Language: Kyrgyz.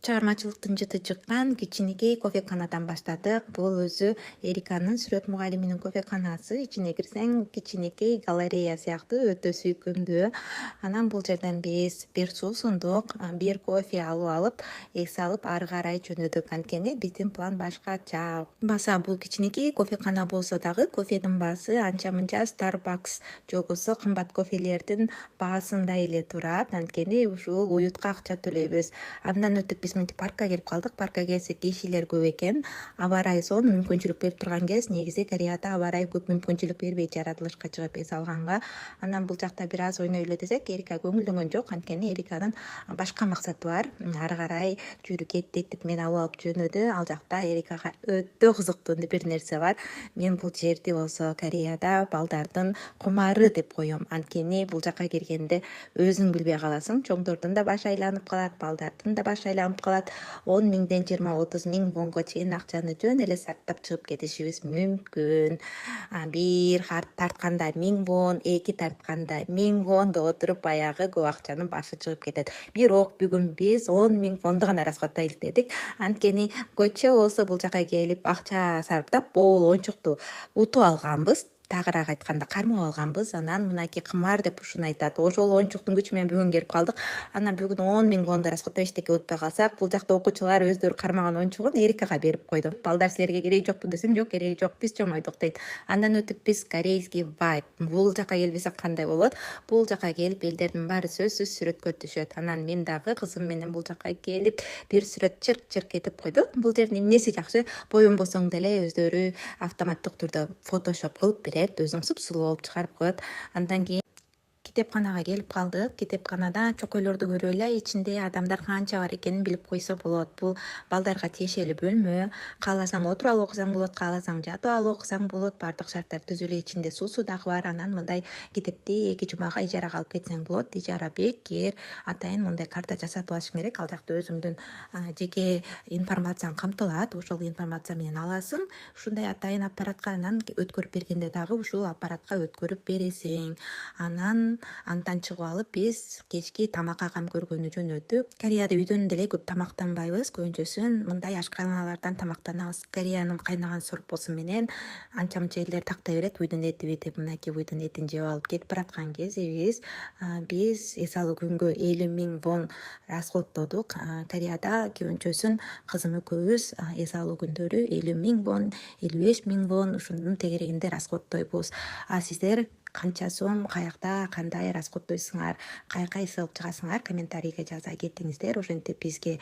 Чыгармачылыктын жыты чыккан кичинекей кофеканадан баштадык. Бул өзү Эриканын сүрөт мугалиминин кофеканасы. Ичине кирсең кичинекей галерея сыяктуу өтө сүйкүмдүү. Анан бул жерден биз бир суу сундук, бир кофе алып, эс алып ары карай жөнөдүк. Анткени биздин план башкача. Баса бул кичинекей кофекана болсо дагы кофенин баасы анча мынча Starbucks же болбосо кымбат кофелердин баасындай эле турат. Анткени ушул уютка акча төлөйбүз. Андан өтүп биз мынтип паркка келип калдык. Паркка келсек кишилер көп экен. Аба ырайы сонун мүмкүнчүлүк берип турган кез. Негизи Кореяда аба ырайы көп мүмкүнчүлүк бербейт жаратылышка чыгып эс алганга. Анан бул жакта бир аз ойной эле десек, Эрика көңүлдөнгөн жок. Анткени Эриканын башка максаты бар. Ары карай жүрүп мени алып жөнөдү. Ал жакта Эрикага өтө кызыктуу бир нерсе бар. Мен бул жерди болсо Кореяда балдардын кумары деп коем. Анткени бул жака келгенде өзүң билбей каласың. Чоңдордун да башы айланып калат, балдардын да башы айланып калат. 10 миңден 20-30 миң вонго чейин акчаны жөн эле сарптап чыгып кетишибиз мүмкүн. Бир харт тартканда 1000 вон, 2 тартканда 1000 вон деп отуруп баягы көп акчанын башы чыгып кетет. Бирок бүгүн биз 10 миң вонду гана расходтойлук дедик. Анткени көчө болсо бул жака келип акча сарптап бул оюнчукту утуп алганбыз. Тагыраак айтканда кармап алганбыз. Анан мынакей кымар деп ушуну айтат. Ошол оюнчуктун күчү менен бүгүн келип калдык. Анан бүгүн 10 миң вонду расходдоп эчтеке утпай калсак, бул жакта окуучулар өздөрү кармаган оюнчугун Эрикага берип койду. Балдар силерге кереги жокпу десем, жок кереги жок, биз жомойдук дейт. Андан өтүп биз корейский vibe. Бул жака келбесек кандай болот? Бул жака келип элдердин баары сөзсүз сүрөткө түшөт. Анан мен дагы кызым менен бул жака келип бир сүрөт чырк этип койдук. Бул жердин эмнеси жакшы? Боюнбосоң деле өздөрү автоматтык түрдө фотошоп кылып берет, өзүң супсулуу болуп чыгарып коет. Андан кийин китепканага келип калдык. Китепканада чөкөйлөрдү көрүп эле ичинде адамдар канча бар экенин билип койсо болот. Бул балдарга тиешелүү бөлмө. Кааласаң отуруп алып окусаң болот, кааласаң жатып алып окусаң болот. Бардык шарттар түзүлүп, ичинде суусу дагы бар. Анан мындай китепти 2 жумага ижарага алып кетсең болот. Ижара бекер. Атайын мындай карта жасатып алышың керек. Ал жакта өзүңдүн жеке информацияң камтылат. Ошол информация менен аласың. Ушундай атайын аппаратка анан өткөрүп бергенде дагы ушул аппаратка өткөрүп бересиң. Андан чыгып алып биз кечки тамакка кам көргөнү жөнөдүк. Кореяда үйдөн деле көп тамактанбайбыз. Көбүнчөсүн мындай ашканалардан тамактанабыз. Кореянын кайнаган сорпосу менен анча мынча элдер тактай берет. Уйдун эти деп мынакей уйдун этин жеп алып кетип бараткан кезибиз биз эс алуу күнгө 50 миң вон расходтодук. Кореяда көбүнчөсүн кызым экөөбүз эс алуу күндөрү 50 миң вон, 55 миң вон ушунун тегерегинде расходтойбуз. Сиздер канча сом, каякта, кандай расходтойсуңар, каяка эс алып чыгасыңар, комментарийге жаза кетиңиздер. Ошентип бизге